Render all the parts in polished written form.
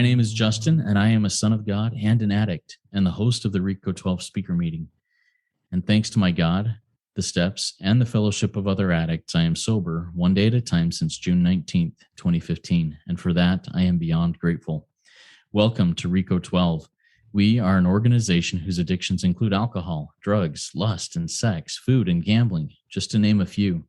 My name is Justin, and I am a son of God and an addict, and the host of the RECO12 speaker meeting. And thanks to my God, the steps, and the fellowship of other addicts, I am sober one day at a time since June 19th, 2015, and for that, I am beyond grateful. Welcome to RECO12. We are an organization whose addictions include alcohol, drugs, lust, and sex, food, and gambling, just to name a few.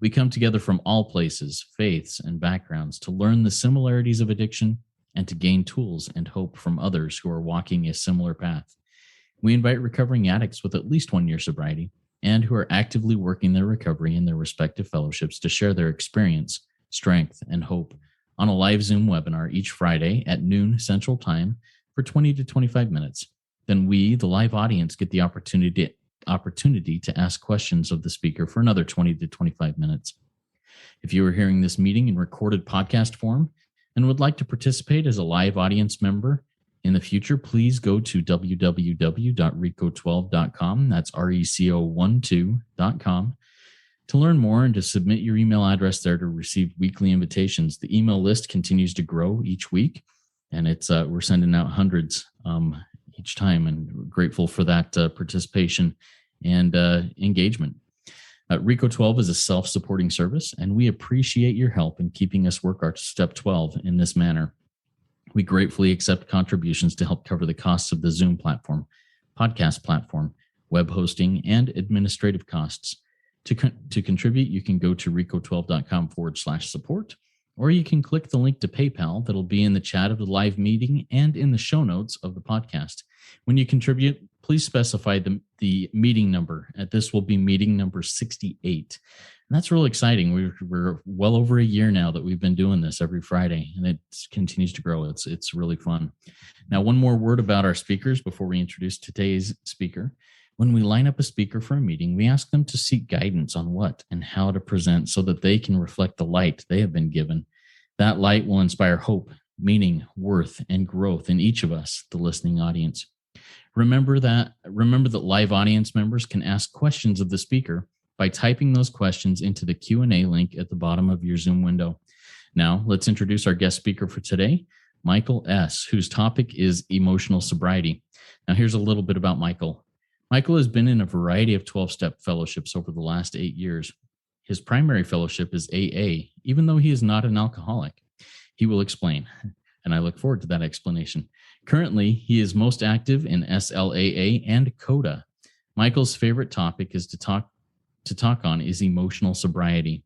We come together from all places, faiths, and backgrounds to learn the similarities of addiction and to gain tools and hope from others who are walking a similar path. We invite recovering addicts with at least 1 year sobriety and who are actively working their recovery in their respective fellowships to share their experience, strength, and hope on a live Zoom webinar each Friday at noon Central Time for 20 to 25 minutes. Then we, the live audience, get the opportunity to ask questions of the speaker for another 20 to 25 minutes. If you are hearing this meeting in recorded podcast form and would like to participate as a live audience member in the future, please go to www.reco12.com. That's RECO12.com to learn more and to submit your email address there to receive weekly invitations. The email list continues to grow each week, and it's we're sending out hundreds each time, and we're grateful for that participation and engagement. RECO12 is a self-supporting service, and we appreciate your help in keeping us work our Step 12 in this manner. We gratefully accept contributions to help cover the costs of the Zoom platform, podcast platform, web hosting, and administrative costs. To contribute, you can go to reco12.com/support, or you can click the link to PayPal that'll be in the chat of the live meeting and in the show notes of the podcast. When you contribute, please specify the meeting number. This will be meeting number 68. And that's really exciting. We're well over a year now that we've been doing this every Friday, and it continues to grow. It's really fun. Now, one more word about our speakers before we introduce today's speaker. When we line up a speaker for a meeting, we ask them to seek guidance on what and how to present so that they can reflect the light they have been given. That light will inspire hope, meaning, worth, and growth in each of us, the listening audience. Remember that live audience members can ask questions of the speaker by typing those questions into the Q&A link at the bottom of your Zoom window. Now, let's introduce our guest speaker for today, Michael S., whose topic is emotional sobriety. Now, here's a little bit about Michael. Michael has been in a variety of 12-step fellowships over the last 8 years. His primary fellowship is AA, even though he is not an alcoholic. He will explain, and I look forward to that explanation. Currently, he is most active in SLAA and CODA. Michael's favorite topic to talk on is emotional sobriety.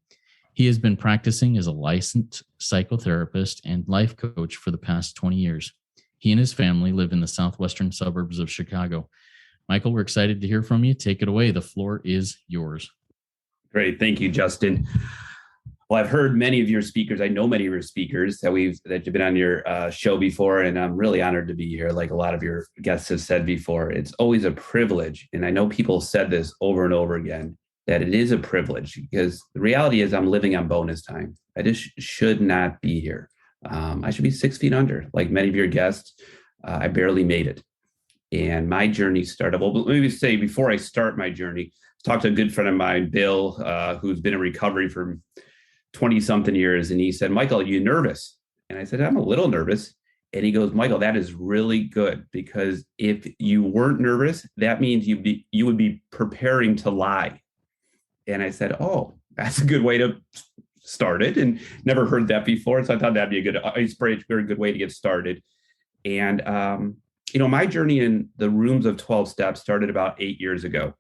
He has been practicing as a licensed psychotherapist and life coach for the past 20 years. He and his family live in the southwestern suburbs of Chicago. Michael, we're excited to hear from you. Take it away. The floor is yours. Great. Thank you, Justin. Well, I've heard many of your speakers. I know many of your speakers that you've been on your show before, and I'm really honored to be here. Like a lot of your guests have said before, it's always a privilege. And I know people said this over and over again, that it is a privilege because the reality is I'm living on bonus time. I just should not be here. I should be 6 feet under. Like many of your guests, I barely made it. And my journey started, well, let me say before I start my journey, I talked to a good friend of mine, Bill, who's been in recovery for 20-something years. And he said, Michael, are you nervous? And I said, I'm a little nervous. And he goes, Michael, that is really good, because if you weren't nervous, that means you would be preparing to lie. And I said, oh, that's a good way to start it. And never heard that before. So I thought that'd be a good icebreaker, very good way to get started. And, my journey in the rooms of 12 steps started about 8 years ago.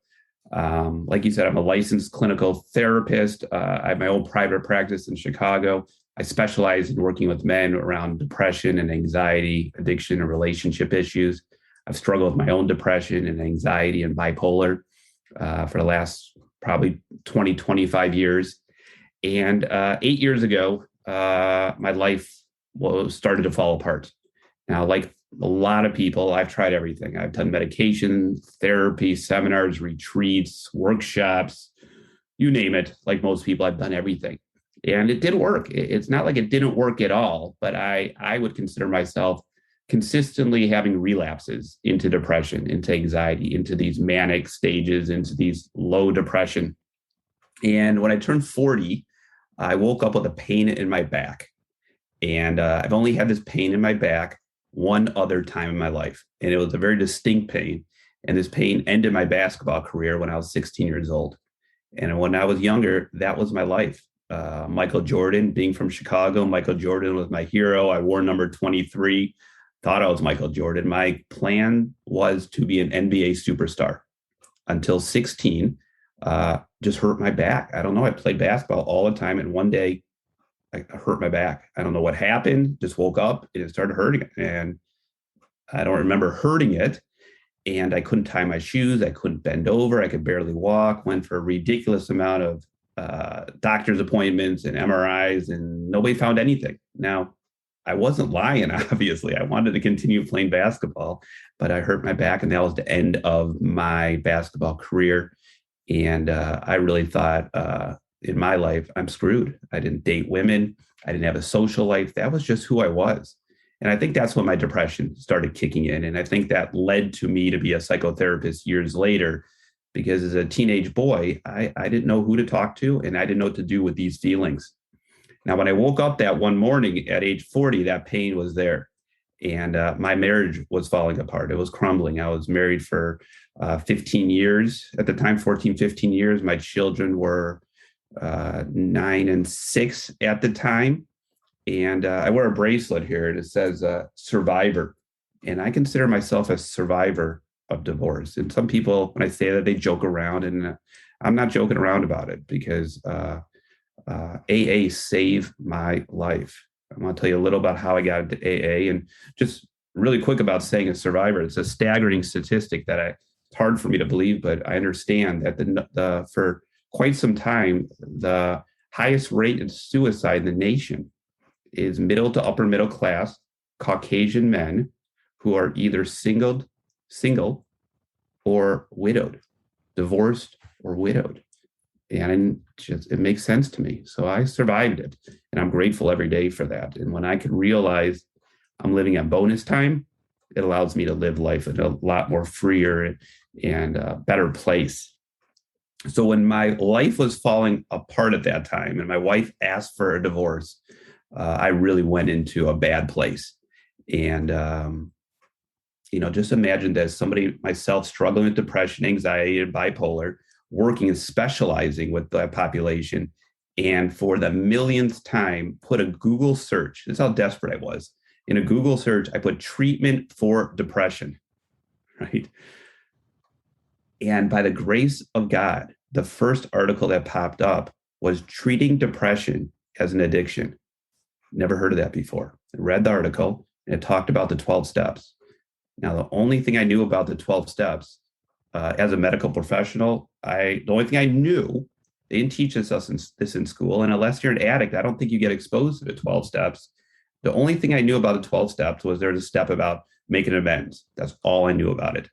Like you said, I'm a licensed clinical therapist. I have my own private practice in Chicago. I specialize in working with men around depression and anxiety, addiction, and relationship issues. I've struggled with my own depression and anxiety and bipolar for the last probably 20, 25 years. And 8 years ago, my life started to fall apart. Now, like a lot of people, I've tried everything. I've done medication, therapy, seminars, retreats, workshops, you name it. Like most people, I've done everything. And it didn't work. It's not like it didn't work at all, but I would consider myself consistently having relapses into depression, into anxiety, into these manic stages, into these low depression. And when I turned 40, I woke up with a pain in my back. And I've only had this pain in my back one other time in my life. And it was a very distinct pain. And this pain ended my basketball career when I was 16 years old. And when I was younger, that was my life. Michael Jordan, being from Chicago, Michael Jordan was my hero. I wore number 23, thought I was Michael Jordan. My plan was to be an NBA superstar until 16. Just hurt my back. I don't know. I played basketball all the time. And one day I hurt my back. I don't know what happened. Just woke up and it started hurting. And I don't remember hurting it. And I couldn't tie my shoes. I couldn't bend over. I could barely walk. Went for a ridiculous amount of doctor's appointments and MRIs, and nobody found anything. Now, I wasn't lying, obviously. I wanted to continue playing basketball, but I hurt my back, and that was the end of my basketball career. And I really thought in my life, I'm screwed. I didn't date women. I didn't have a social life. That was just who I was. And I think that's when my depression started kicking in. And I think that led to me to be a psychotherapist years later, because as a teenage boy, I didn't know who to talk to, and I didn't know what to do with these feelings. Now, when I woke up that one morning at age 40, that pain was there. And my marriage was falling apart. It was crumbling. I was married for 15 years at the time, 14, 15 years. My children were 9 and 6 at the time. And I wear a bracelet here, and it says survivor. And I consider myself a survivor of divorce. And some people, when I say that, they joke around, and I'm not joking around about it, because AA saved my life. I'm going to tell you a little about how I got into AA, and just really quick about saying a survivor. It's a staggering statistic that it's hard for me to believe, but I understand that for quite some time, the highest rate of suicide in the nation is middle to upper middle class Caucasian men who are either single or widowed, divorced or widowed. And it makes sense to me. So I survived it, and I'm grateful every day for that. And when I can realize I'm living at bonus time, it allows me to live life in a lot more freer and better place. So when my life was falling apart at that time, and my wife asked for a divorce, I really went into a bad place. And, just imagine that somebody, myself, struggling with depression, anxiety, and bipolar, working and specializing with the population. And for the millionth time, put a Google search. This is how desperate I was. In a Google search, I put treatment for depression, right? And by the grace of God, the first article that popped up was treating depression as an addiction. Never heard of that before. I read the article, and it talked about the 12 steps. Now, the only thing I knew about the 12 steps as a medical professional, the only thing I knew, they didn't teach us this in school. And unless you're an addict, I don't think you get exposed to the 12 steps. The only thing I knew about the 12 steps was there's a step about making amends. That's all I knew about it.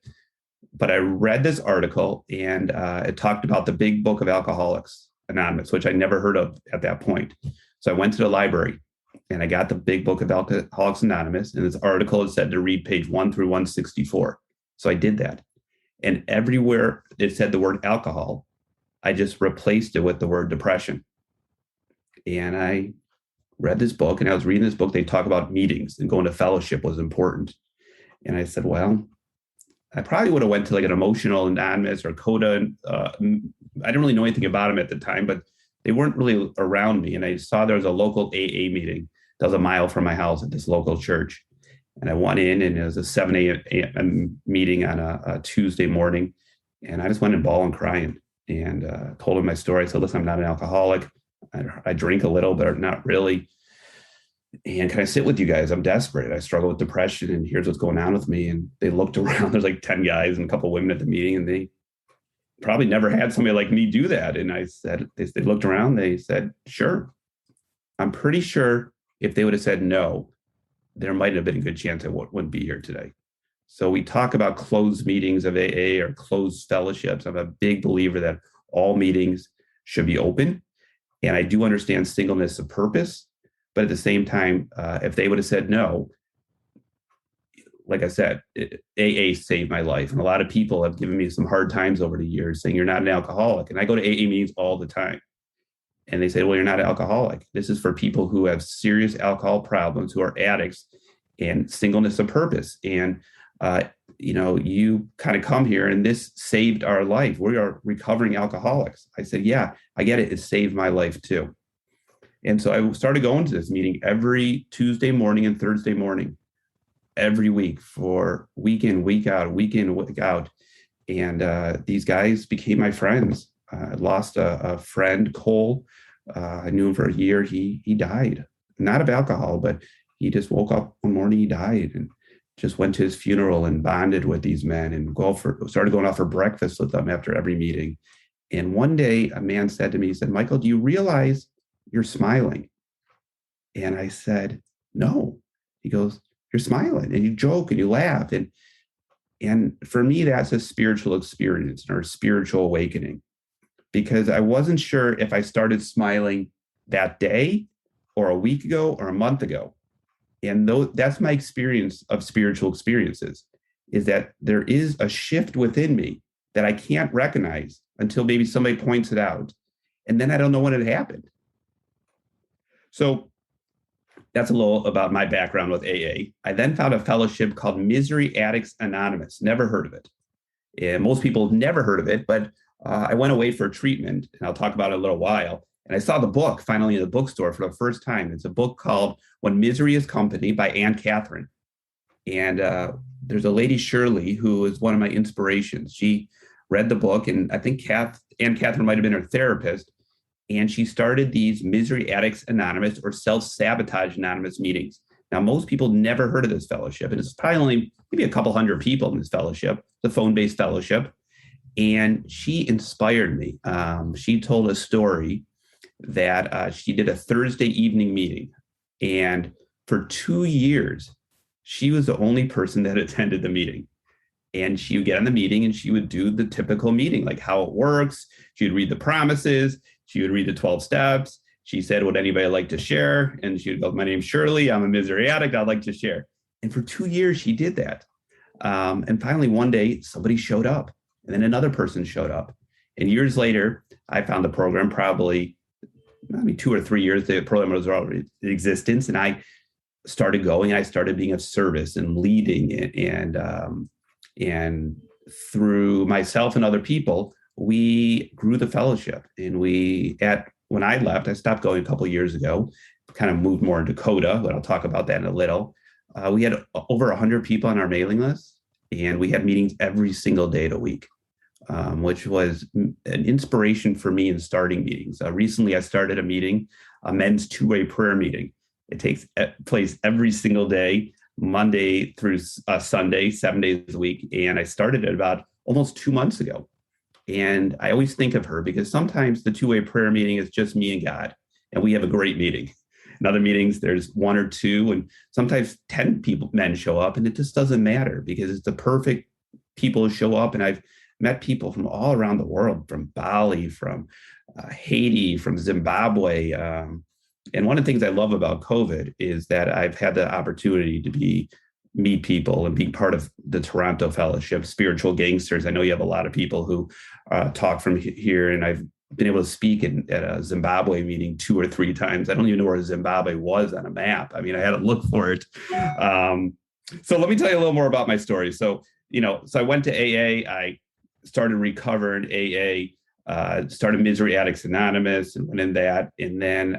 But I read this article, and it talked about the big book of Alcoholics Anonymous, which I never heard of at that point. So I went to the library, and I got the big book of Alcoholics Anonymous, and this article is said to read page 1 through 164. So I did that. And everywhere it said the word alcohol, I just replaced it with the word depression. And I read this book, and I was reading this book. They talk about meetings and going to fellowship was important. And I said, well, I probably would have went to like an Emotional Anonymous or CODA. I didn't really know anything about them at the time, but they weren't really around me. And I saw there was a local AA meeting that was a mile from my house at this local church. And I went in, and it was a 7 a.m. meeting on a Tuesday morning. And I just went in bawling, crying, and told him my story. I said, listen, I'm not an alcoholic. I drink a little, but not really. And can I sit with you guys? I'm desperate. I struggle with depression, and here's what's going on with me. And they looked around. There's like 10 guys and a couple of women at the meeting, and they probably never had somebody like me do that. And I said, they looked around. They said, sure. I'm pretty sure if they would have said no, there might have been a good chance I wouldn't be here today. So we talk about closed meetings of AA or closed fellowships. I'm a big believer that all meetings should be open. And I do understand singleness of purpose. But at the same time, if they would have said no, like I said, AA saved my life. And a lot of people have given me some hard times over the years saying, you're not an alcoholic. And I go to AA meetings all the time. And they said, well, you're not an alcoholic. This is for people who have serious alcohol problems, who are addicts, and singleness of purpose. And, you kind of come here and this saved our life. We are recovering alcoholics. I said, yeah, I get it. It saved my life too. And so I started going to this meeting every Tuesday morning and Thursday morning, every week for week in, week out, week in, week out. And these guys became my friends. I lost a friend, Cole. I knew him for a year. He died, not of alcohol, but he just woke up one morning, he died, and just went to his funeral and bonded with these men and started going out for breakfast with them after every meeting. And one day a man said to me, he said, Michael, do you realize you're smiling? And I said, no. He goes, you're smiling and you joke and you laugh. And for me, that's a spiritual experience or spiritual awakening, because I wasn't sure if I started smiling that day or a week ago or a month ago. And that's my experience of spiritual experiences, is that there is a shift within me that I can't recognize until maybe somebody points it out. And then I don't know when it happened. So that's a little about my background with AA. I then found a fellowship called Misery Addicts Anonymous. Never heard of it. And most people have never heard of it, but I went away for treatment, and I'll talk about it in a little while. And I saw the book finally in the bookstore for the first time. It's a book called When Misery is Company by Anne Catherine. And there's a lady, Shirley, who is one of my inspirations. She read the book, and I think Anne Catherine might have been her therapist. And she started these Misery Addicts Anonymous or Self-Sabotage Anonymous meetings. Now, most people never heard of this fellowship, and it's probably only maybe a couple hundred people in this fellowship, the phone-based fellowship. And she inspired me. She told a story that she did a Thursday evening meeting. And for 2 years, she was the only person that attended the meeting. And she would get on the meeting and she would do the typical meeting, like how it works. She would read the promises. She would read the 12 steps. She said, would anybody like to share? And she would go, my name's Shirley. I'm a misery addict. I'd like to share. And for 2 years, she did that. And finally, one day, somebody showed up. And then another person showed up. And years later, I found the program, probably 2 or 3 years, the program was already in existence. And I started going, and I started being of service and leading it. And through myself and other people, we grew the fellowship. And when I left, I stopped going a couple of years ago, kind of moved more into Dakota, but I'll talk about that in a little. We had over 100 people on our mailing list, and we had meetings every single day of the week. Which was an inspiration for me in starting meetings. Recently, I started a meeting, a men's two-way prayer meeting. It takes place every single day, Monday through Sunday, 7 days a week. And I started it about almost 2 months ago. And I always think of her because sometimes the two-way prayer meeting is just me and God, and we have a great meeting. In other meetings, there's 1 or 2, and sometimes 10 men show up, and it just doesn't matter because it's the perfect people who show up. And I've met people from all around the world, from Bali, from Haiti, from Zimbabwe. And one of the things I love about COVID is that I've had the opportunity to meet people and be part of the Toronto Fellowship, Spiritual Gangsters. I know you have a lot of people who talk from here, and I've been able to speak at a Zimbabwe meeting 2 or 3 times. I don't even know where Zimbabwe was on a map. I mean, I had to look for it. So let me tell you a little more about my story. So I went to AA. I started recovering AA, started Misery Addicts Anonymous and went in that. And then,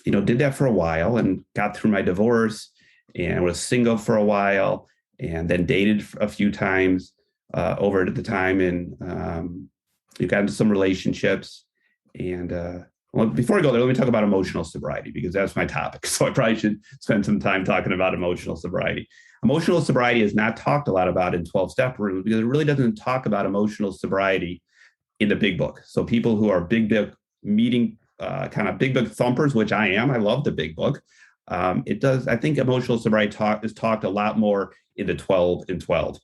did that for a while and got through my divorce and was single for a while and then dated a few times over at the time. And we got into some relationships. And before I go there, let me talk about emotional sobriety because that's my topic. So I probably should spend some time talking about emotional sobriety. Emotional sobriety is not talked a lot about in 12-step rooms because it really doesn't talk about emotional sobriety in the big book. So people who are big book meeting, kind of big book thumpers, which I am, I love the big book. It does. I think emotional sobriety is talked a lot more in the 12 and 12.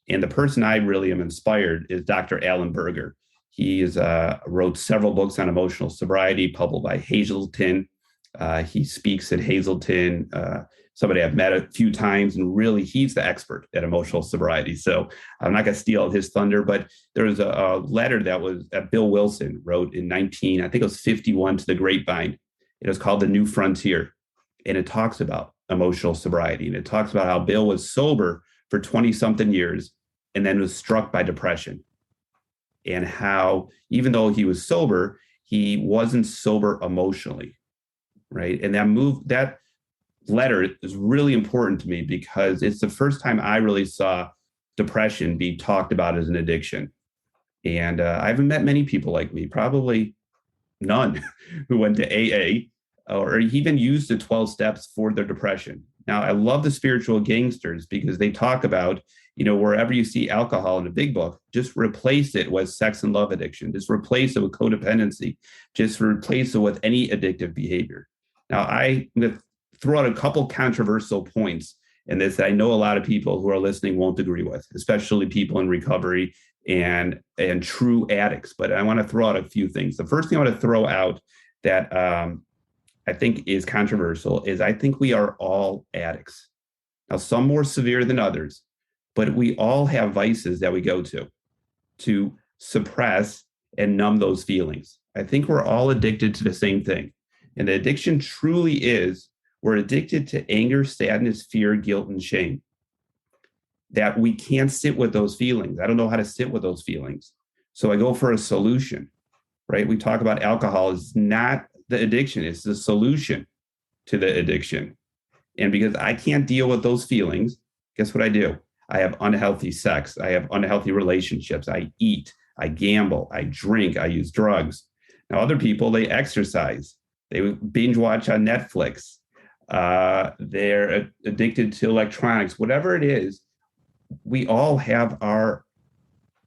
And the person I really am inspired is Dr. Alan Berger. He wrote several books on emotional sobriety, published by Hazelden. He speaks at Hazelden somebody I've met a few times, and really he's the expert at emotional sobriety. So I'm not going to steal his thunder, but there was a letter that Bill Wilson wrote in I think it was 51 to the Grapevine. It was called The New Frontier. And it talks about emotional sobriety. And it talks about how Bill was sober for 20 something years and then was struck by depression. And how, even though he was sober, he wasn't sober emotionally. Right. And that letter is really important to me because it's the first time I really saw depression be talked about as an addiction. And I haven't met many people like me, probably none, who went to AA or even used the 12 steps for their depression. Now, I love the spiritual gangsters because they talk about, wherever you see alcohol in a big book, just replace it with sex and love addiction. Just replace it with codependency. Just replace it with any addictive behavior. Now, I'm going to throw out a couple controversial points in this that I know a lot of people who are listening won't agree with, especially people in recovery and true addicts. But I want to throw out a few things. The first thing I want to throw out that I think is controversial is I think we are all addicts. Now, some more severe than others, but we all have vices that we go to suppress and numb those feelings. I think we're all addicted to the same thing. And the addiction truly is, we're addicted to anger, sadness, fear, guilt, and shame. That we can't sit with those feelings. I don't know how to sit with those feelings. So I go for a solution, right? We talk about alcohol is not the addiction, it's the solution to the addiction. And because I can't deal with those feelings, guess what I do? I have unhealthy sex. I have unhealthy relationships. I eat, I gamble, I drink, I use drugs. Now, other people, they exercise. They binge watch on Netflix. They're addicted to electronics, whatever it is. We all have our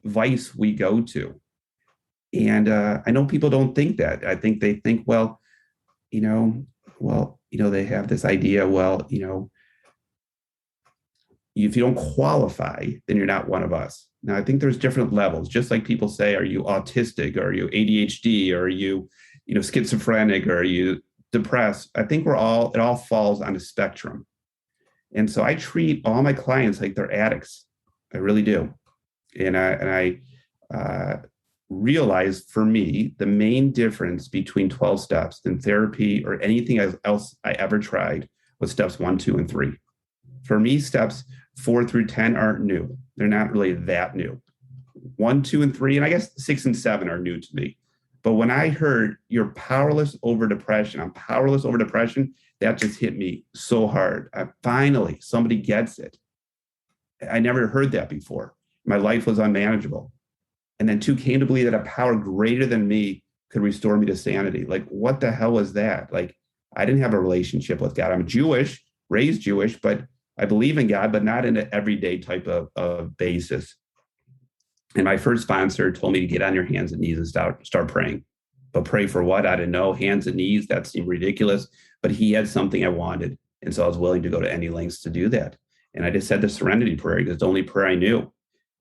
vice we go to. And I know people don't think that. I think they think, they have this idea, if you don't qualify, then you're not one of us. Now, I think there's different levels. Just like people say, are you autistic? Or are you ADHD? Or are you, schizophrenic? Or are you depressed? I think it all falls on a spectrum. And so I treat all my clients like they're addicts. I really do. And I realize, for me, the main difference between 12 steps and therapy or anything else I ever tried was steps 1, 2, and 3. For me, steps 4 through 10 aren't new. They're not really that new. 1, 2, and 3, and I guess 6 and 7 are new to me. But when I heard you're powerless over depression, I'm powerless over depression, that just hit me so hard. Finally, somebody gets it. I never heard that before. My life was unmanageable. And then 2, came to believe that a power greater than me could restore me to sanity. Like, what the hell was that? Like, I didn't have a relationship with God. I'm Jewish, raised Jewish, but I believe in God, but not in an everyday type of basis. And my first sponsor told me to get on your hands and knees and start praying. But pray for what? I didn't know. Hands and knees, that seemed ridiculous. But he had something I wanted. And so I was willing to go to any lengths to do that. And I just said the serenity prayer because it's the only prayer I knew.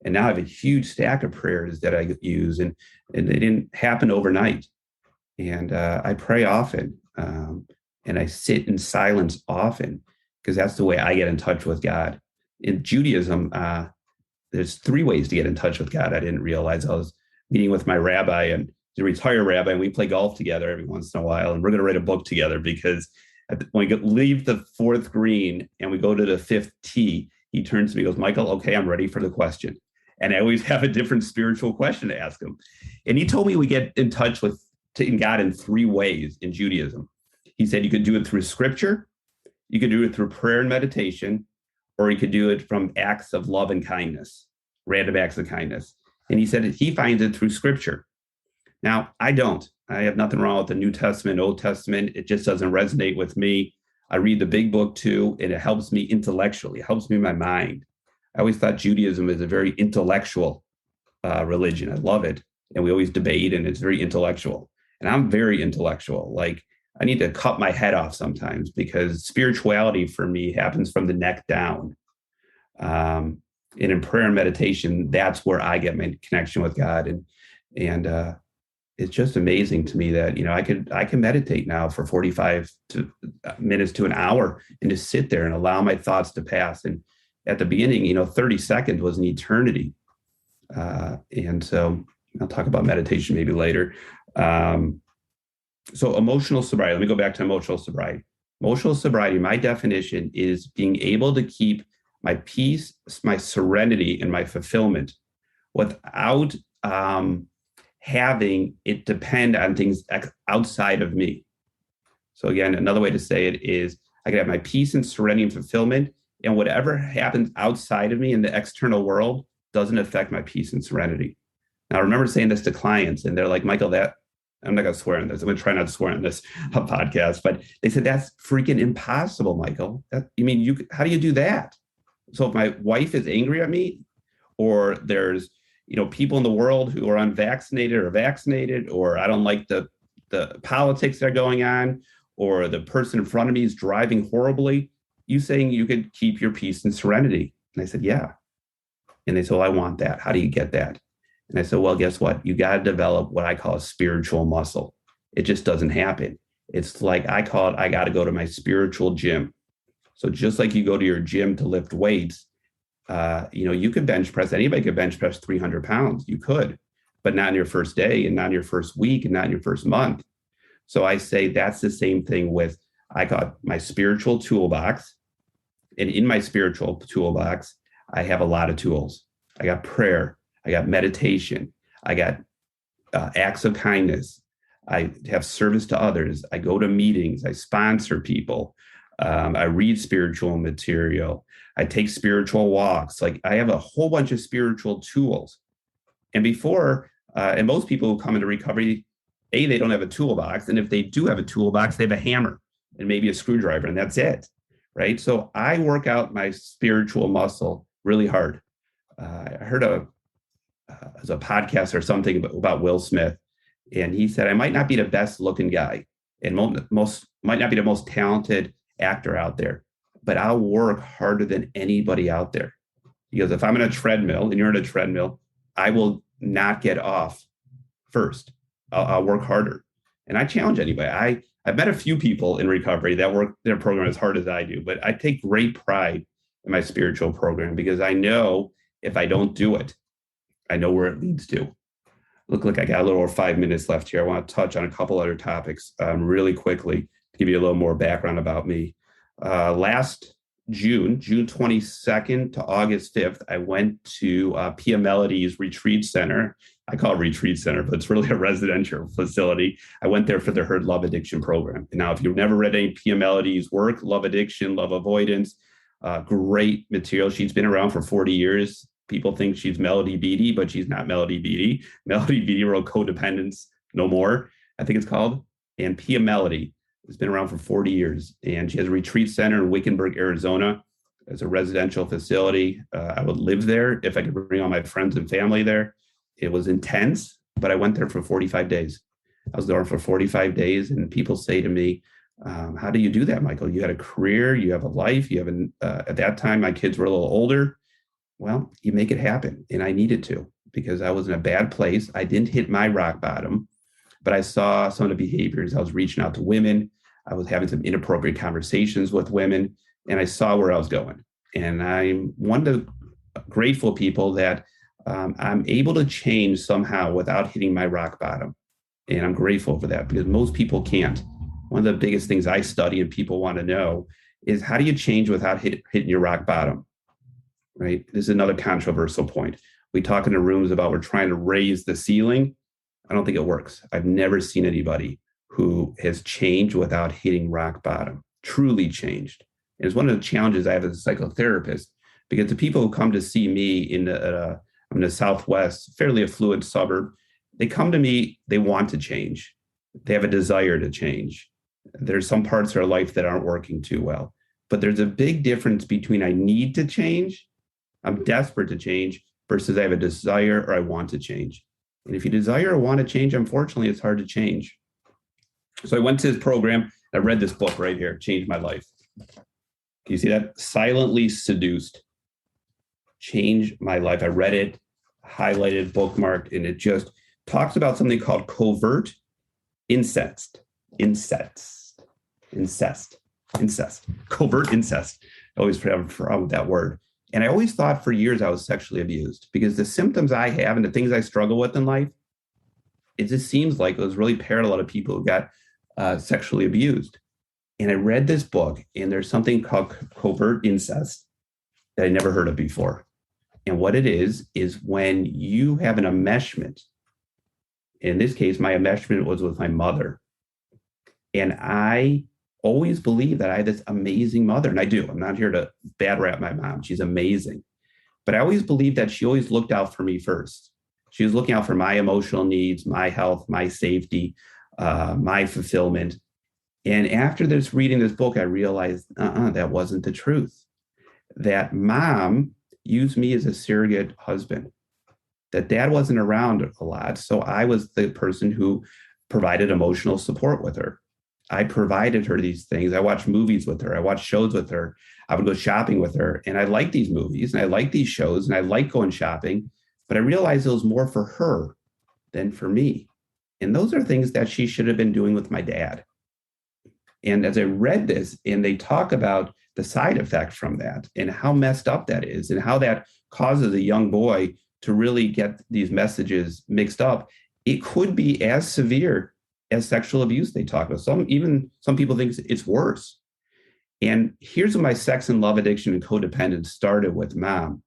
And now I have a huge stack of prayers that I use, and they didn't happen overnight. And I pray often, and I sit in silence often, because that's the way I get in touch with God. In Judaism, there's 3 ways to get in touch with God. I didn't realize. I was meeting with my rabbi, and he's a retired rabbi, and we play golf together every once in a while. And we're going to write a book together, because when we leave the 4th green and we go to the 5th tee, he turns to me and goes, Michael, okay, I'm ready for the question. And I always have a different spiritual question to ask him. And he told me we get in touch with God in 3 ways in Judaism. He said you could do it through scripture, you could do it through prayer and meditation, or you could do it from acts of love and kindness, random acts of kindness. And he said he finds it through scripture. Now, I don't. I have nothing wrong with the New Testament, Old Testament. It just doesn't resonate with me. I read the big book too, and it helps me intellectually. It helps me in my mind. I always thought Judaism is a very intellectual religion. I love it. And we always debate, and it's very intellectual. And I'm very intellectual. Like, I need to cut my head off sometimes, because spirituality for me happens from the neck down. And in prayer and meditation, that's where I get my connection with God. And it's just amazing to me that, I can meditate now for 45 minutes to an hour and just sit there and allow my thoughts to pass. And at the beginning, 30 seconds was an eternity. And so I'll talk about meditation maybe later. So emotional sobriety, let me go back to emotional sobriety. Emotional sobriety, my definition is being able to keep my peace, my serenity, and my fulfillment without having it depend on things outside of me. So again, another way to say it is I can have my peace and serenity and fulfillment, and whatever happens outside of me in the external world doesn't affect my peace and serenity. Now, I remember saying this to clients, and they're like, Michael, I'm not going to swear on this. I'm going to try not to swear on this podcast, but they said, that's freaking impossible, Michael. How do you do that? So if my wife is angry at me, or there's, people in the world who are unvaccinated or vaccinated, or I don't like the politics that are going on, or the person in front of me is driving horribly, you saying you could keep your peace and serenity? And I said, yeah. And they said, well, I want that. How do you get that? And I said, well, guess what? You got to develop what I call a spiritual muscle. It just doesn't happen. It's like, I call it, I got to go to my spiritual gym. So just like you go to your gym to lift weights, you could bench press, anybody could bench press 300 pounds. You could, but not in your first day, and not in your first week, and not in your first month. So I say that's the same thing with, I got my spiritual toolbox. And in my spiritual toolbox, I have a lot of tools. I got prayer. I got meditation. I got acts of kindness. I have service to others. I go to meetings. I sponsor people. I read spiritual material. I take spiritual walks. Like, I have a whole bunch of spiritual tools. And and most people who come into recovery, they don't have a toolbox. And if they do have a toolbox, they have a hammer and maybe a screwdriver, and that's it. Right. So I work out my spiritual muscle really hard. I heard as a podcast or something about Will Smith, and he said, I might not be the best looking guy, and might not be the most talented actor out there, but I'll work harder than anybody out there. He goes, if I'm in a treadmill and you're in a treadmill, I will not get off first. I'll work harder. And I challenge anybody. I've met a few people in recovery that work their program as hard as I do, but I take great pride in my spiritual program, because I know if I don't do it, I know where it leads to. Look, like I got a little over 5 minutes left here. I want to touch on a couple other topics really quickly to give you a little more background about me. Last June 22nd to August 5th, I went to Pia Melody's retreat center. I call it retreat center, but it's really a residential facility. I went there for the Her Love Addiction program. And now, if you've never read any Pia Melody's work, Love Addiction, Love Avoidance, great material. She's been around for 40 years. People think she's Melody Beattie, but she's not Melody Beattie. Melody Beattie wrote Codependence No More, I think it's called. And Pia Melody has been around for 40 years. And she has a retreat center in Wickenburg, Arizona. It's a residential facility. I would live there if I could bring all my friends and family there. It was intense, but I went there for 45 days. I was there for 45 days, and people say to me, how do you do that, Michael? You had a career, you have a life, you have at that time, my kids were a little older. Well, you make it happen. And I needed to, because I was in a bad place. I didn't hit my rock bottom, but I saw some of the behaviors. I was reaching out to women. I was having some inappropriate conversations with women, and I saw where I was going. And I'm one of the grateful people that I'm able to change somehow without hitting my rock bottom. And I'm grateful for that, because most people can't. One of the biggest things I study and people want to know is, how do you change without hitting your rock bottom? Right? This is another controversial point. We talk in the rooms about we're trying to raise the ceiling. I don't think it works. I've never seen anybody who has changed without hitting rock bottom, truly changed. And it's one of the challenges I have as a psychotherapist, because the people who come to see me I'm in the Southwest, fairly affluent suburb, they come to me, they want to change. They have a desire to change. There's some parts of their life that aren't working too well. But there's a big difference between I need to change, I'm desperate to change, versus I have a desire or I want to change. And if you desire or want to change, unfortunately, it's hard to change. So I went to this program. I read this book right here, changed my life. Can you see that? Silently Seduced. Changed my life. I read it, highlighted, bookmarked, and it just talks about something called covert incest. Incest. Incest. Incest. Covert incest. I always have a problem with that word. And I always thought for years I was sexually abused because the symptoms I have and the things I struggle with in life, it just seems like it was really parallel to people who got sexually abused. And I read this book, and there's something called covert incest that I never heard of before. And what it is when you have an enmeshment. In this case, my enmeshment was with my mother. And I always believed that I had this amazing mother. And I do. I'm not here to bad rap my mom. She's amazing. But I always believed that she always looked out for me first. She was looking out for my emotional needs, my health, my safety, my fulfillment. And after this reading this book, I realized that wasn't the truth. That mom used me as a surrogate husband. That dad wasn't around a lot. So I was the person who provided emotional support with her. I provided her these things. I watched movies with her. I watched shows with her. I would go shopping with her. And I liked these movies and I liked these shows and I liked going shopping. But I realized it was more for her than for me. And those are things that she should have been doing with my dad. And as I read this, and they talk about the side effect from that and how messed up that is and how that causes a young boy to really get these messages mixed up, it could be as severe as sexual abuse they talk about. Some people think it's worse. And here's what my sex and love addiction and codependence started with mom,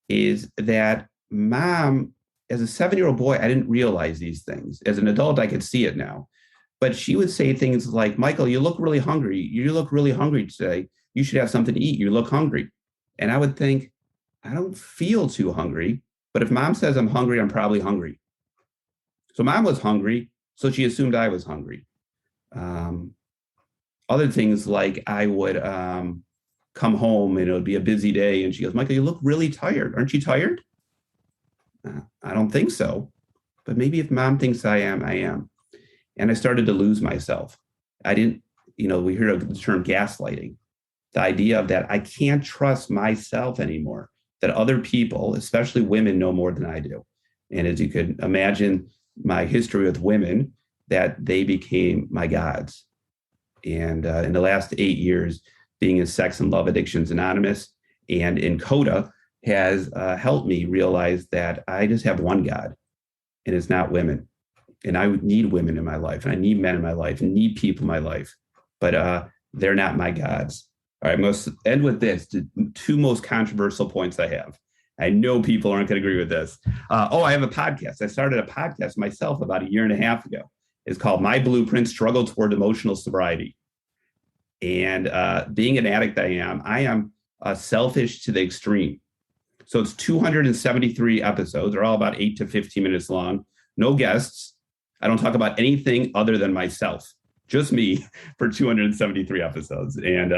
is that mom, as a 7-year-old boy, I didn't realize these things. As an adult, I could see it now. But she would say things like, Michael, you look really hungry. You look really hungry today. You should have something to eat. You look hungry. And I would think, I don't feel too hungry. But if mom says I'm hungry, I'm probably hungry. So mom was hungry, so she assumed I was hungry. Other things like I would come home and it would be a busy day. And she goes, Michael, you look really tired. Aren't you tired? I don't think so. But maybe if mom thinks I am, I am. And I started to lose myself. I didn't, we hear the term gaslighting, the idea of that I can't trust myself anymore, that other people, especially women, know more than I do. And as you could imagine, my history with women, that they became my gods. And in the last 8 years, being in Sex and Love Addictions Anonymous and in CODA has helped me realize that I just have one God, and it's not women. And I need women in my life, and I need men in my life, and need people in my life, but they're not my gods. All right, I'm going to end with this, the two most controversial points I have. I know people aren't going to agree with this. I have a podcast. I started a podcast myself about 1.5 years ago. It's called My Blueprint: Struggle Toward Emotional Sobriety. And being an addict I am selfish to the extreme. So it's 273 episodes. They're all about 8 to 15 minutes long. No guests. I don't talk about anything other than myself, just me, for 273 episodes. And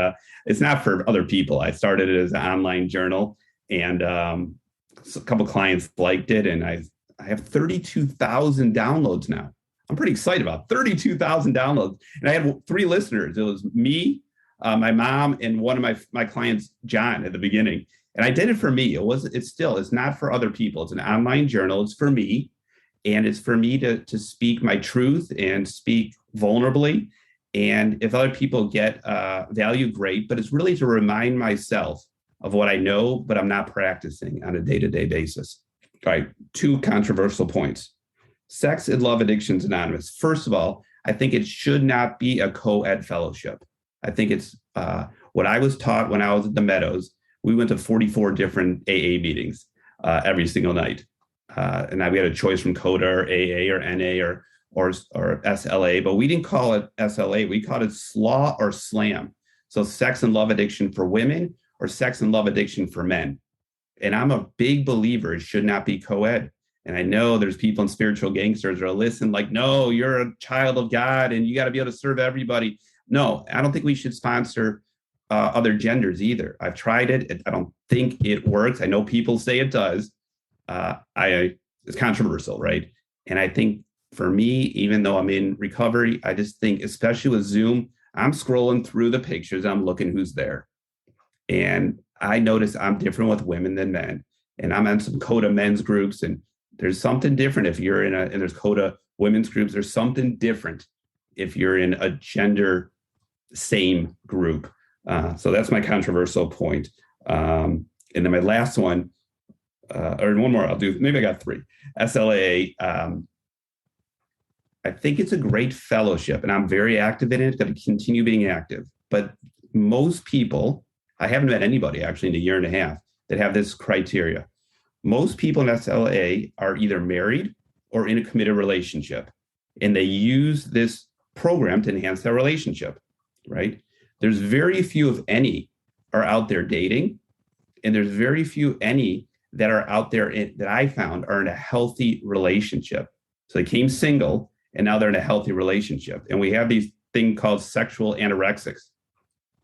it's not for other people. I started it as an online journal, and a couple clients liked it. And I have 32,000 downloads now. I'm pretty excited about 32,000 downloads. And I had 3 listeners. It was me, my mom, and one of my clients, John, at the beginning. And I did it for me. It's not for other people. It's an online journal. It's for me. And it's for me to speak my truth and speak vulnerably. And if other people get value, great. But it's really to remind myself of what I know, but I'm not practicing on a day-to-day basis. All right, 2 controversial points. Sex and Love Addictions Anonymous. First of all, I think it should not be a co-ed fellowship. I think it's what I was taught when I was at the Meadows. We went to 44 different AA meetings every single night. And we had a choice from CODA or AA or NA or SLA, but we didn't call it SLA. We called it SLAW or SLAM. So sex and love addiction for women or sex and love addiction for men. And I'm a big believer it should not be co-ed. And I know there's people in Spiritual Gangsters who listen like, no, you're a child of God and you got to be able to serve everybody. No, I don't think we should sponsor other genders either. I've tried it. I don't think it works. I know people say it does. It's controversial, right? And I think for me, even though I'm in recovery, I just think, especially with Zoom, I'm scrolling through the pictures. I'm looking who's there. And I notice I'm different with women than men. And I'm on some CODA men's groups, and There's something different if you're and there's CODA women's groups. There's something different if you're in a gender same group. So that's my controversial point. And then my last one, or one more I'll do, maybe I got three. SLAA, I think it's a great fellowship, and I'm very active in it, going to continue being active. But most people, I haven't met anybody actually in a year and a half that have this criteria. Most people in SLAA are either married or in a committed relationship, and they use this program to enhance their relationship, right? There's very few, if any, are out there dating, and there's very few, any, that are out there that I found are in a healthy relationship. So they came single, and now they're in a healthy relationship. And we have these thing called sexual anorexics.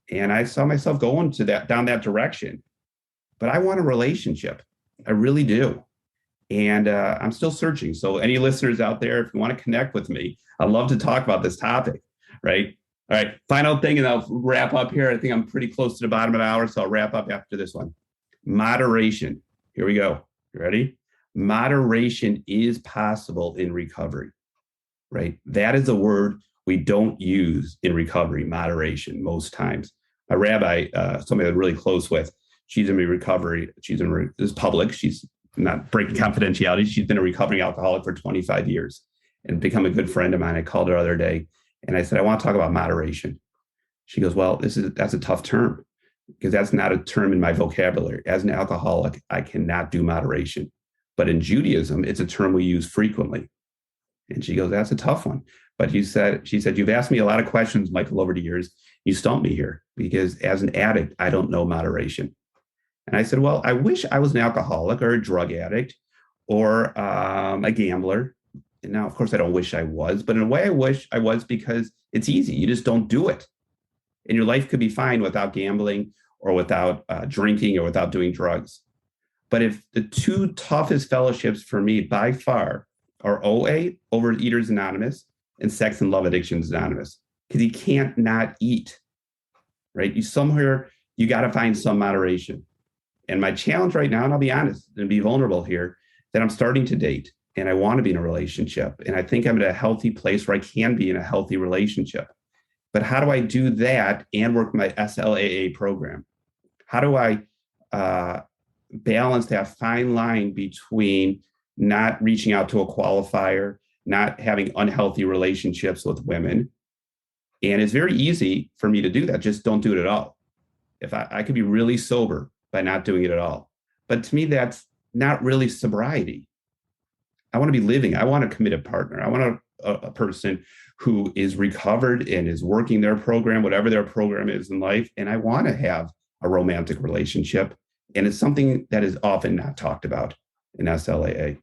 And I saw myself going down that direction. But I want a relationship. I really do. And I'm still searching. So any listeners out there, if you want to connect with me, I'd love to talk about this topic, right? All right, final thing, and I'll wrap up here. I think I'm pretty close to the bottom of the hour, so I'll wrap up after this one. Moderation. Here we go. You ready? Moderation is possible in recovery, right? That is a word we don't use in recovery, moderation, most times. My rabbi, somebody I'm really close with, she's in recovery. This is public. She's not breaking confidentiality. She's been a recovering alcoholic for 25 years and become a good friend of mine. I called her the other day and I said, I want to talk about moderation. She goes, well, that's a tough term because that's not a term in my vocabulary. As an alcoholic, I cannot do moderation. But in Judaism, it's a term we use frequently. And she goes, that's a tough one. But she said, you've asked me a lot of questions, Michael, over the years. You stumped me here because as an addict, I don't know moderation. And I said, well, I wish I was an alcoholic or a drug addict or a gambler. And now, of course, I don't wish I was, but in a way I wish I was because it's easy. You just don't do it. And your life could be fine without gambling or without drinking or without doing drugs. But if the two toughest fellowships for me by far are OA, Overeaters Anonymous, and Sex and Love Addictions Anonymous, because you can't not eat, right? You got to find some moderation. And my challenge right now, and I'll be honest and be vulnerable here, that I'm starting to date and I want to be in a relationship. And I think I'm at a healthy place where I can be in a healthy relationship. But how do I do that and work my SLAA program? How do I balance that fine line between not reaching out to a qualifier, not having unhealthy relationships with women? And it's very easy for me to do that. Just don't do it at all. If I could be really sober by not doing it at all. But to me, that's not really sobriety. I want to be living. I want a committed partner. I want a person who is recovered and is working their program, whatever their program is in life. And I want to have a romantic relationship. And it's something that is often not talked about in SLAA.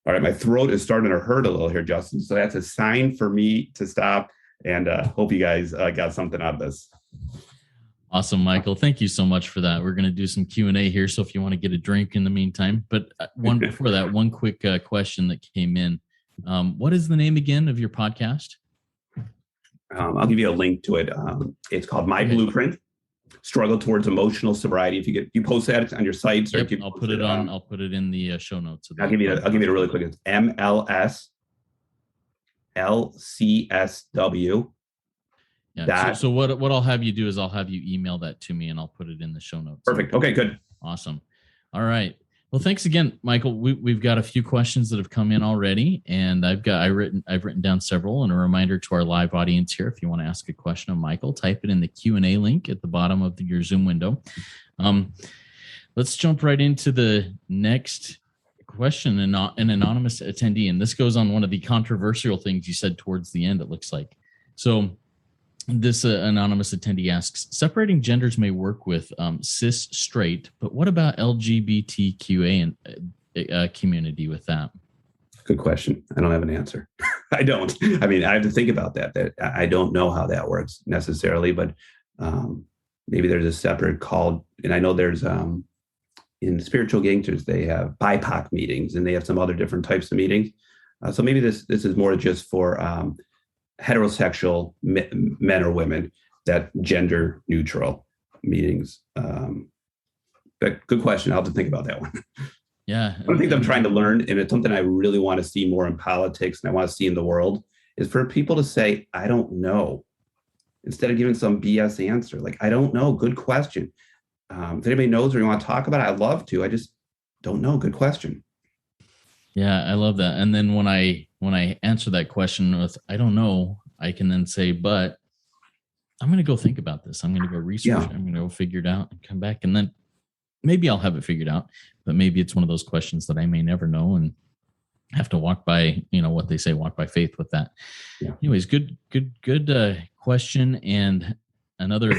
All right, my throat is starting to hurt a little here, Justin. So that's a sign for me to stop. And hope you guys got something out of this. Awesome, Michael. Thank you so much for that. We're going to do some Q&A here. So if you want to get a drink in the meantime, but before that, one quick question that came in. What is the name again of your podcast? I'll give you a link to it. It's called My Blueprint, Struggle Towards Emotional Sobriety. If you post that on your sites, yep, I'll put it on. I'll put it in the show notes. I'll give you it really quick. It's MLSLCSW. Yeah. So what I'll have you do is I'll have you email that to me and I'll put it in the show notes. Perfect. Okay, good. Awesome. All right. Well, thanks again, Michael. We've got a few questions that have come in already, and I've written down several. And a reminder to our live audience here: if you want to ask a question of Michael, type it in the Q&A link at the bottom of your Zoom window. Let's jump right into the next question. An anonymous attendee, and this goes on one of the controversial things you said towards the end. It looks like so. This anonymous attendee asks, separating genders may work with cis straight, but what about LGBTQA and community with that? Good question. I don't have an answer. I don't. I mean, I have to think about that I don't know how that works necessarily, but maybe there's a separate call. And I know there's in Spiritual Gangsters, they have BIPOC meetings and they have some other different types of meetings. So maybe this is more just for heterosexual men or women, that gender neutral meetings. But good question. I'll have to think about that one. Yeah. One of the things I'm trying to learn, and it's something I really want to see more in politics and I want to see in the world, is for people to say, I don't know, instead of giving some BS answer. Like, I don't know. Good question. If anybody knows or you want to talk about it, I'd love to. I just don't know. Good question. Yeah, I love that. And then when I answer that question with I don't know, I can then say, but I'm going to go think about this. I'm going to go research it. I'm going to go figure it out and come back. And then maybe I'll have it figured out, but maybe it's one of those questions that I may never know and have to walk by, what they say, walk by faith with that. Yeah. Anyways, good question and another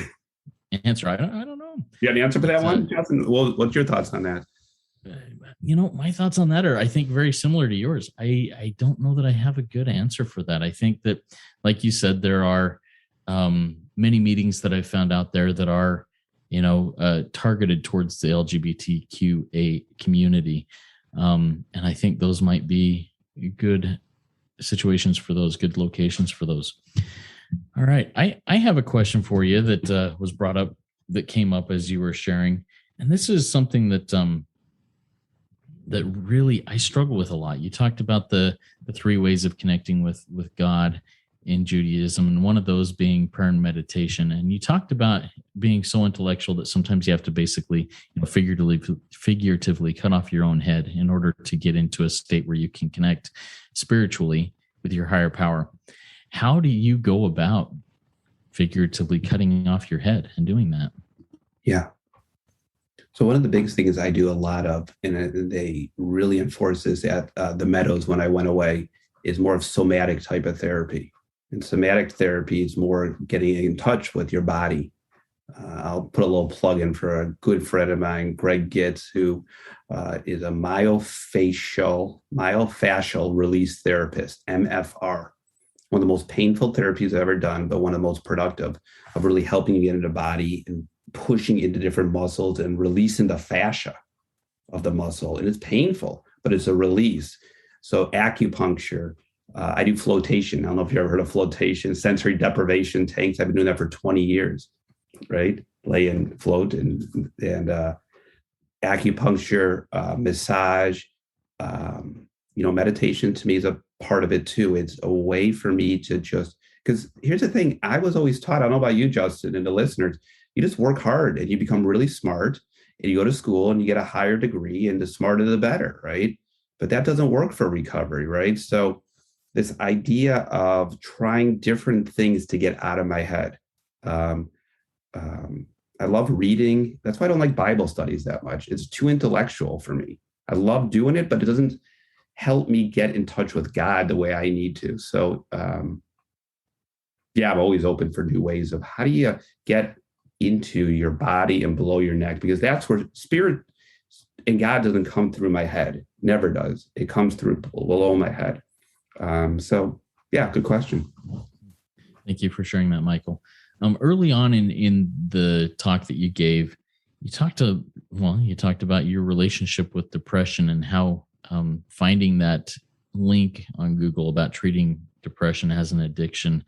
answer. I don't know. You have an answer for that one, Justin? Well, what's your thoughts on that? My thoughts on that are, I think, very similar to yours. I don't know that I have a good answer for that. I think that, like you said, there are many meetings that I've found out there that are, targeted towards the LGBTQA community. And I think those might be good situations for those, good locations for those. All right. I have a question for you that was brought up, that came up as you were sharing. And this is something that that really I struggle with a lot. You talked about the 3 ways of connecting with God in Judaism, and one of those being prayer and meditation. And you talked about being so intellectual that sometimes you have to basically, figuratively cut off your own head in order to get into a state where you can connect spiritually with your higher power. How do you go about figuratively cutting off your head and doing that? Yeah. So one of the biggest things I do a lot of, and they really enforce this at the Meadows when I went away, is more of somatic type of therapy. And somatic therapy is more getting in touch with your body. I'll put a little plug in for a good friend of mine, Greg Gitz, who is a myofascial release therapist, MFR. One of the most painful therapies I've ever done, but one of the most productive of really helping you get into the body and pushing into different muscles and releasing the fascia of the muscle. And it's painful, but it's a release. So acupuncture, I do flotation. I don't know if you ever heard of flotation, sensory deprivation tanks. I've been doing that for 20 years, right? Lay and float and acupuncture, massage, meditation to me is a part of it too. It's a way for me to just, because here's the thing, I was always taught, I don't know about you, Justin, and the listeners, you just work hard and you become really smart and you go to school and you get a higher degree, and the smarter the better, right? But that doesn't work for recovery, right? So this idea of trying different things to get out of my head. I love reading. That's why I don't like Bible studies that much. It's too intellectual for me. I love doing it, but it doesn't help me get in touch with God the way I need to. So, I'm always open for new ways of how do you get into your body and below your neck, because that's where spirit and God doesn't come through my head. Never does. It comes through below my head. Good question. Thank you for sharing that, Michael. Early on in the talk that you gave, you talked about your relationship with depression and how finding that link on Google about treating depression as an addiction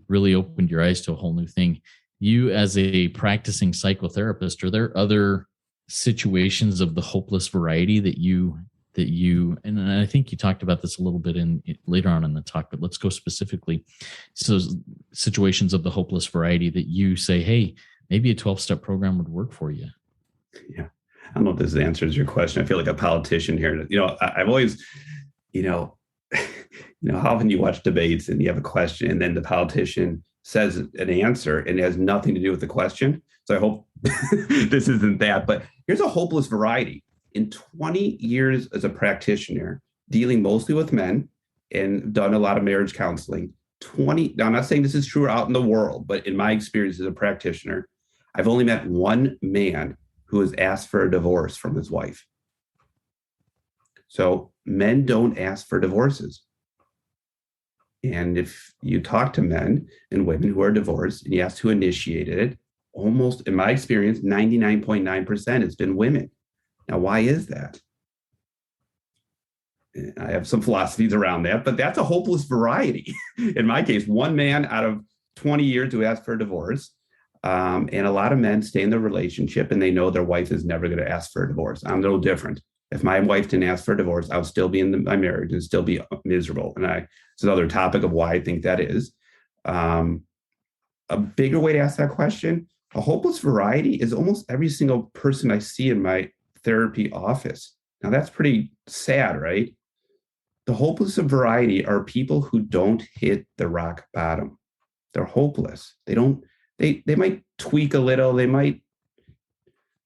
really opened your eyes to a whole new thing. You, as a practicing psychotherapist, are there other situations of the hopeless variety that you and I think you talked about this a little bit later on in the talk, but let's go specifically. So situations of the hopeless variety that you say, hey, maybe a 12-step program would work for you. Yeah. I don't know if this answers your question. I feel like a politician here. I've always, how often you watch debates and you have a question and then the politician says an answer and it has nothing to do with the question. So I hope this isn't that, but here's a hopeless variety. In 20 years as a practitioner, dealing mostly with men and done a lot of marriage counseling, now I'm not saying this is true out in the world, but in my experience as a practitioner, I've only met one man who has asked for a divorce from his wife. So men don't ask for divorces. And if you talk to men and women who are divorced and you ask who initiated it, almost, in my experience, 99.9% has been women. Now, why is that? I have some philosophies around that, but that's a hopeless variety. In my case, one man out of 20 years who asked for a divorce. And a lot of men stay in the relationship and they know their wife is never going to ask for a divorce. I'm no different. If my wife didn't ask for a divorce, I would still be in my marriage and still be miserable. And it's another topic of why I think that is. Um, a bigger way to ask that question, a hopeless variety is almost every single person I see in my therapy office. Now that's pretty sad, right? The hopeless variety are people who don't hit the rock bottom. They're hopeless. They might tweak a little, they might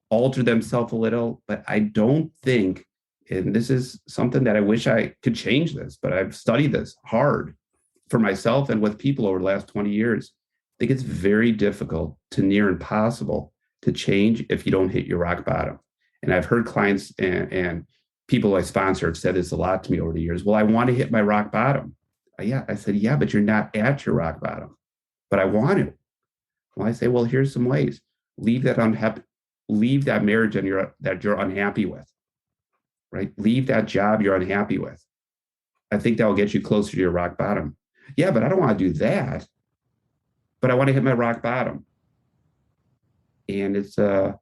alter themselves a little, but I don't think, and this is something that I wish I could change this, but I've studied this hard for myself and with people over the last 20 years. I think it's very difficult to near impossible to change if you don't hit your rock bottom. And I've heard clients and people I sponsor have said this a lot to me over the years. Well, I want to hit my rock bottom. Yeah, I said, yeah, but you're not at your rock bottom. But I want to. Well, I say, well, here's some ways. Leave that marriage that you're unhappy with, right? Leave that job you're unhappy with. I think that will get you closer to your rock bottom. Yeah, but I don't want to do that. But I want to hit my rock bottom. And it's a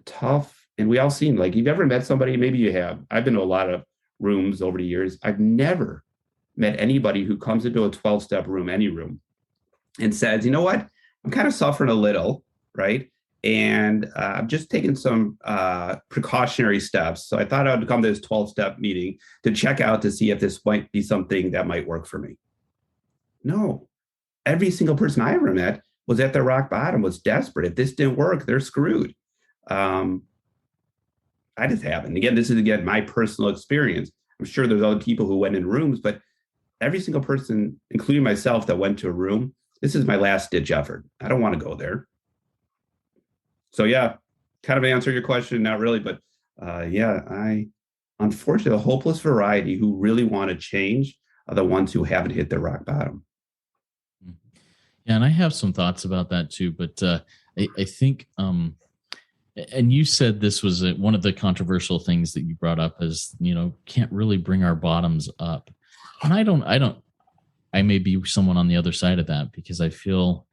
tough, and we all seem like, you've ever met somebody, maybe you have. I've been to a lot of rooms over the years. I've never met anybody who comes into a 12-step room, any room, and says, you know what, I'm kind of suffering a little, right? And I'm just taking some precautionary steps. So I thought I would come to this 12-step meeting to check out to see if this might be something that might work for me. No, every single person I ever met was at their rock bottom, was desperate. If this didn't work, they're screwed. I just haven't. Again, this is my personal experience. I'm sure there's other people who went in rooms, but every single person, including myself, that went to a room, this is my last ditch effort. I don't want to go there. So yeah, kind of answer your question, not really, but unfortunately, the hopeless variety who really want to change are the ones who haven't hit their rock bottom. Yeah, and I have some thoughts about that too, but I think, and you said this was one of the controversial things that you brought up is, can't really bring our bottoms up. And I may be someone on the other side of that, because I feel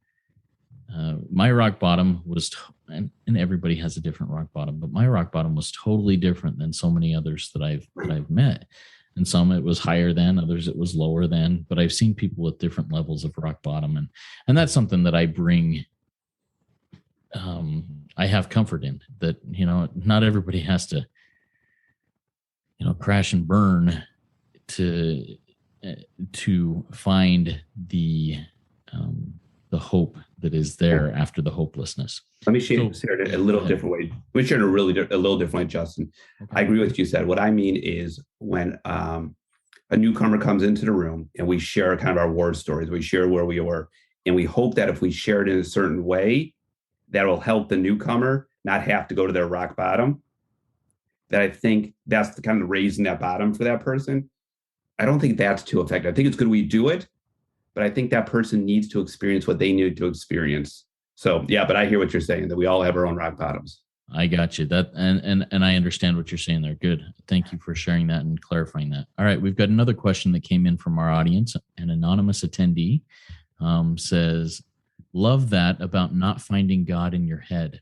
my rock bottom was, and everybody has a different rock bottom, but my rock bottom was totally different than so many others that I've met. And some it was higher than, others it was lower than, but I've seen people with different levels of rock bottom. And that's something that I bring, I have comfort in, that, not everybody has to, crash and burn to find the hope that is there after the hopelessness. Let me share it a little different way. Let me share it a little different way, Justin. Okay. I agree with what you said. What I mean is when a newcomer comes into the room and we share kind of our war stories, we share where we were, and we hope that if we share it in a certain way, that will help the newcomer not have to go to their rock bottom. That I think that's the kind of raising that bottom for that person. I don't think that's too effective. I think it's good we do it, but I think that person needs to experience what they need to experience. So yeah, but I hear what you're saying, that we all have our own rock bottoms. I got you. That and I understand what you're saying there. Good. Thank you for sharing that and clarifying that. All right, we've got another question that came in from our audience. An anonymous attendee says, "Love that about not finding God in your head.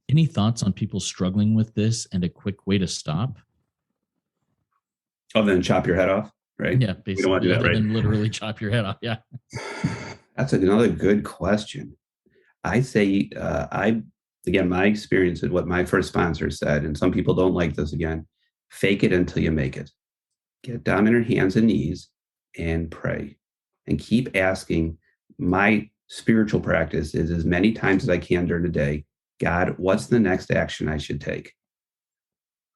Any thoughts on people struggling with this and a quick way to stop?" Other than chop your head off, right? Yeah, basically. We don't want to do that, right? Than literally chop your head off. Yeah. That's another good question. I say, again, my experience and what my first sponsor said, and some people don't like this again, fake it until you make it. Get down on your hands and knees and pray and keep asking. My spiritual practice is as many times as I can during the day, God, what's the next action I should take?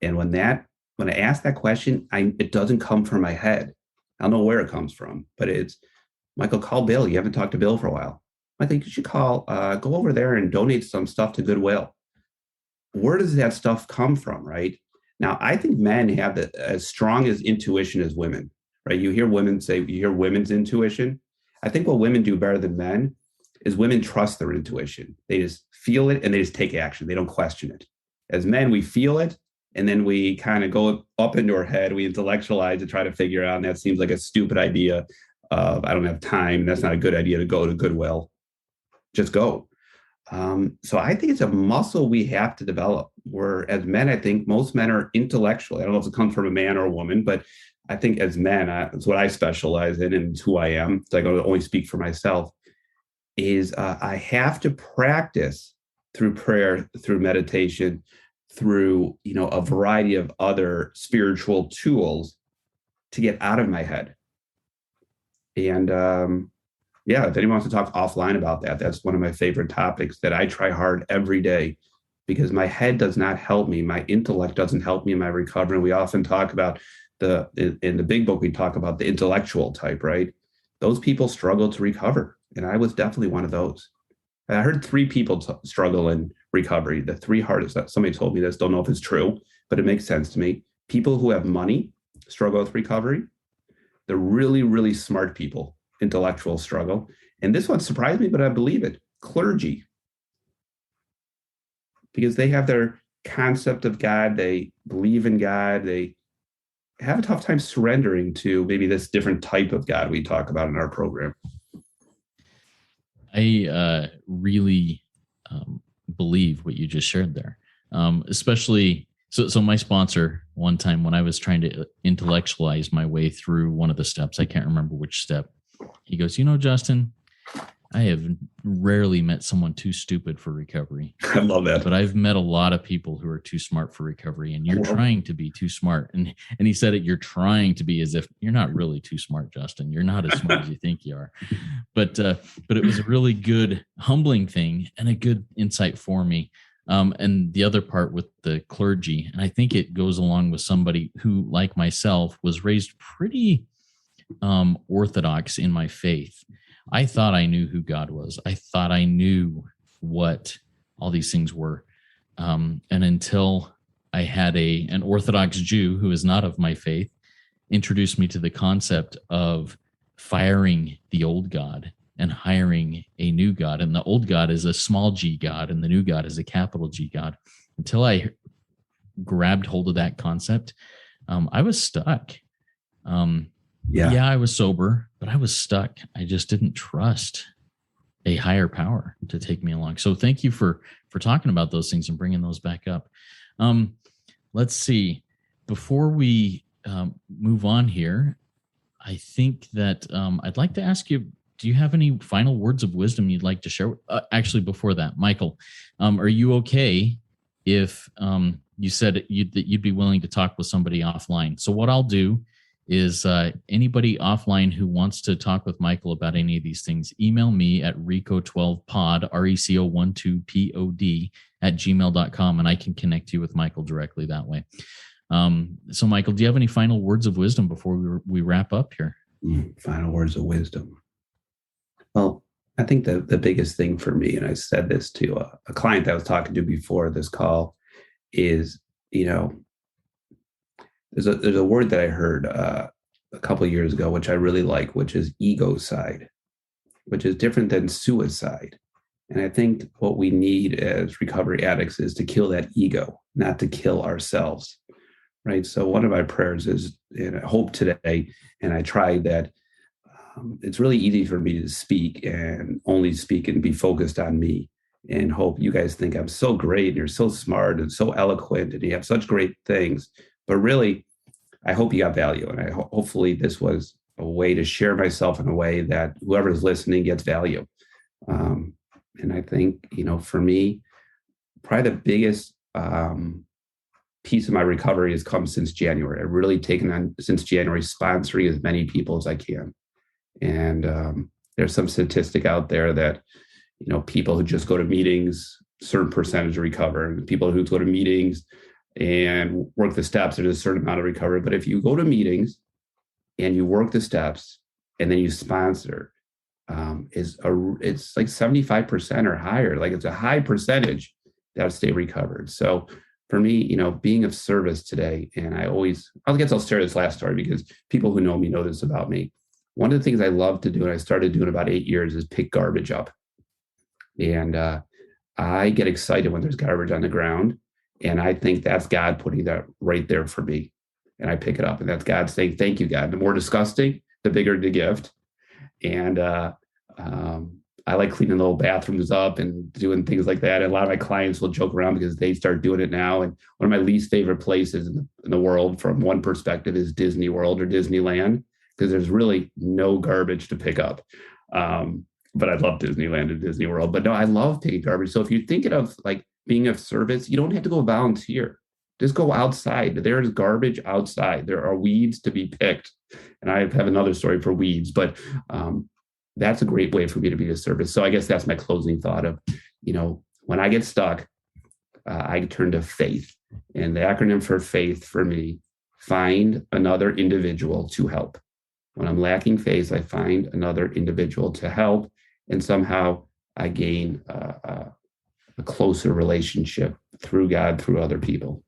And when I ask that question, it doesn't come from my head. I don't know where it comes from, but it's, Michael, call Bill. You haven't talked to Bill for a while. I think you should go over there and donate some stuff to Goodwill. Where does that stuff come from, right? Now, I think men have as strong as intuition as women, right? You hear women's intuition. I think what women do better than men is women trust their intuition. They just feel it and they just take action. They don't question it. As men, we feel it and then we kind of go up into our head. We intellectualize to try to figure out, and that seems like a stupid idea of, I don't have time. That's not a good idea to go to Goodwill. Just go. So I think it's a muscle we have to develop. Where as men, I think most men are intellectual. I don't know if it comes from a man or a woman, but I think as men, it's what I specialize in and it's who I am. So I can only speak for myself. Is I have to practice through prayer, through meditation, through a variety of other spiritual tools to get out of my head. And yeah, if anyone wants to talk offline about that, that's one of my favorite topics that I try hard every day because my head does not help me. My intellect doesn't help me in my recovery. We often talk about in the big book, we talk about the intellectual type, right? Those people struggle to recover. And I was definitely one of those. I heard three people struggle in recovery. The three hardest, somebody told me this, don't know if it's true, but it makes sense to me. People who have money struggle with recovery. The really, really smart people, intellectual struggle. And this one surprised me, but I believe it. Clergy. Because they have their concept of God, they believe in God, they have a tough time surrendering to maybe this different type of God we talk about in our program. I really believe what you just shared there, especially so my sponsor one time when I was trying to intellectualize my way through one of the steps, I can't remember which step, he goes, Justin, I have rarely met someone too stupid for recovery. I love that. But I've met a lot of people who are too smart for recovery, and you're trying to be too smart. And he said it, you're trying to be, as if you're not really too smart, Justin. You're not as smart as you think you are. But it was a really good, humbling thing and a good insight for me. And the other part with the clergy, and I think it goes along with somebody who, like myself, was raised pretty orthodox in my faith. I thought I knew who God was. I thought I knew what all these things were. And until I had an Orthodox Jew who is not of my faith introduce me to the concept of firing the old God and hiring a new God. And the old God is a small g God and the new God is a capital G God. Until I grabbed hold of that concept, I was stuck. Yeah, I was sober, but I was stuck. I just didn't trust a higher power to take me along. So thank you for talking about those things and bringing those back up. Let's see. Before we move on here, I think that I'd like to ask you, do you have any final words of wisdom you'd like to share? Actually, before that, Michael, are you okay if you said that you'd be willing to talk with somebody offline? So what I'll do is anybody offline who wants to talk with Michael about any of these things, email me at RECO12pod, RECO12pod at gmail.com, and I can connect you with Michael directly that way. So Michael, do you have any final words of wisdom before we wrap up here? Final words of wisdom. Well, I think the biggest thing for me, and I said this to a client that I was talking to before this call, is, there's a word that I heard a couple of years ago, which I really like, which is egocide, which is different than suicide. And I think what we need as recovery addicts is to kill that ego, not to kill ourselves, right? So one of my prayers is, and I hope today, and I tried that, it's really easy for me to speak and only speak and be focused on me, and hope you guys think I'm so great and you're so smart and so eloquent and you have such great things. But really, I hope you got value. And hopefully this was a way to share myself in a way that whoever's listening gets value. And I think, for me, probably the biggest piece of my recovery has come since January. I've really taken on, since January, sponsoring as many people as I can. And there's some statistic out there that, people who just go to meetings, certain percentage recover. And people who go to meetings and work the steps, there's a certain amount of recovery. But if you go to meetings and you work the steps and then you sponsor, it's like 75% or higher. Like it's a high percentage that stay recovered. So for me, being of service today, and I guess I'll share this last story because people who know me know this about me. One of the things I love to do, and I started doing about 8 years, is pick garbage up. And I get excited when there's garbage on the ground. And I think that's God putting that right there for me. And I pick it up. And that's God saying, thank you, God. The more disgusting, the bigger the gift. And I like cleaning little bathrooms up and doing things like that. And a lot of my clients will joke around because they start doing it now. And one of my least favorite places in the world from one perspective is Disney World or Disneyland, because there's really no garbage to pick up. But I love Disneyland and Disney World. But no, I love picking garbage. So if you're thinking of like being of service, you don't have to go volunteer. Just go outside. There is garbage outside. There are weeds to be picked. And I have another story for weeds, but that's a great way for me to be of service. So I guess that's my closing thought of, when I get stuck, I turn to faith. And the acronym for faith for me, find another individual to help. When I'm lacking faith, I find another individual to help. And somehow I gain a closer relationship through God, through other people.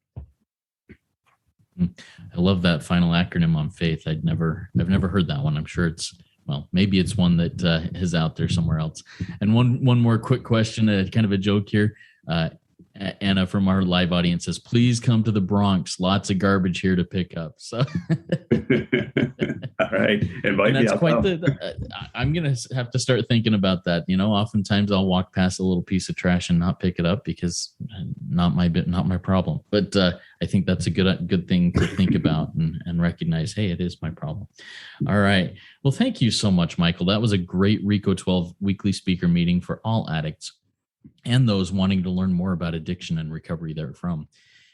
I love that final acronym on faith. I've never heard that one. I'm sure maybe it's one that is out there somewhere else. And one more quick question, kind of a joke here. Anna from our live audience says, please come to the Bronx. Lots of garbage here to pick up. So, all right. Invite and that's me. quite I'm going to have to start thinking about that. Oftentimes I'll walk past a little piece of trash and not pick it up because not my problem. But I think that's a good thing to think about and recognize, hey, it is my problem. All right. Well, thank you so much, Michael. That was a great RECO12 weekly speaker meeting for all addicts and those wanting to learn more about addiction and recovery therefrom.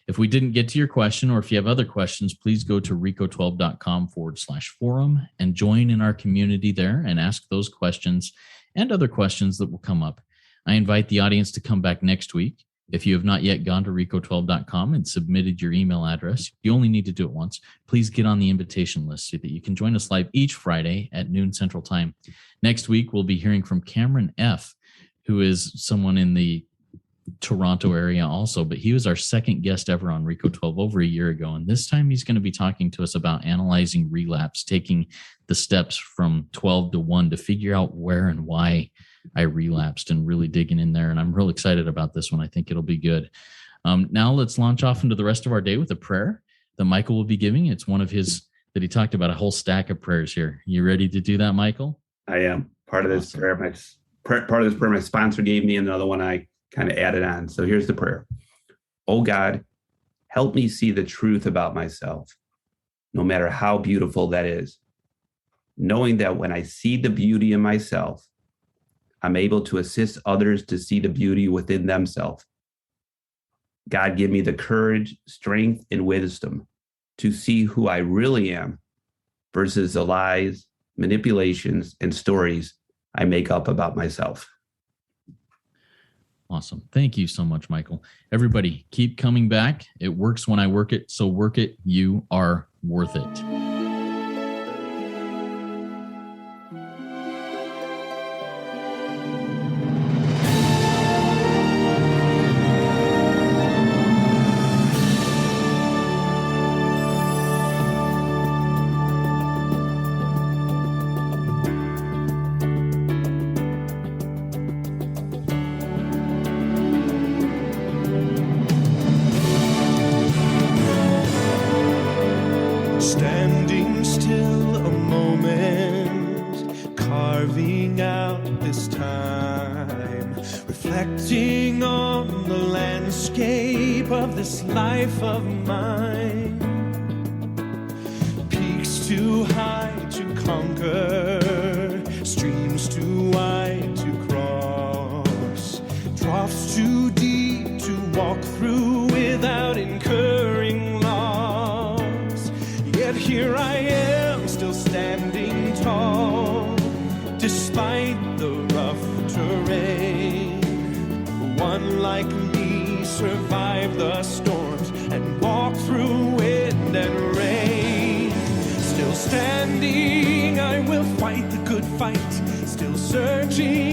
If we didn't get to your question, or if you have other questions, please go to RECO12.com/forum and join in our community there and ask those questions and other questions that will come up. I invite the audience to come back next week. If you have not yet gone to RECO12.com and submitted your email address, you only need to do it once. Please get on the invitation list so that you can join us live each Friday at noon Central Time. Next week, we'll be hearing from Cameron F., who is someone in the Toronto area also, but he was our second guest ever on RECO12 over a year ago. And this time he's going to be talking to us about analyzing relapse, taking the steps from 12 to 1 to figure out where and why I relapsed and really digging in there. And I'm real excited about this one. I think it'll be good. Now let's launch off into the rest of our day with a prayer that Michael will be giving. It's one of his that he talked about, a whole stack of prayers here. You ready to do that, Michael? I am. Part of this prayer, part of this prayer my sponsor gave me, and another one I kind of added on. So here's the prayer. Oh God, help me see the truth about myself, no matter how beautiful that is. Knowing that when I see the beauty in myself, I'm able to assist others to see the beauty within themselves. God, give me the courage, strength, and wisdom to see who I really am versus the lies, manipulations, and stories I make up about myself. Awesome. Thank you so much, Michael. Everybody, keep coming back. It works when I work it, so work it. You are worth it. Standing still a moment, carving out this time, reflecting on the landscape of this life of mine. Peaks too high to conquer, streams too wide to cross, troughs too deep to walk through without incurring loss. Yet here I am, still standing tall, despite the rough terrain. One like me survived the storms and walked through wind and rain. Still standing, I will fight the good fight, still searching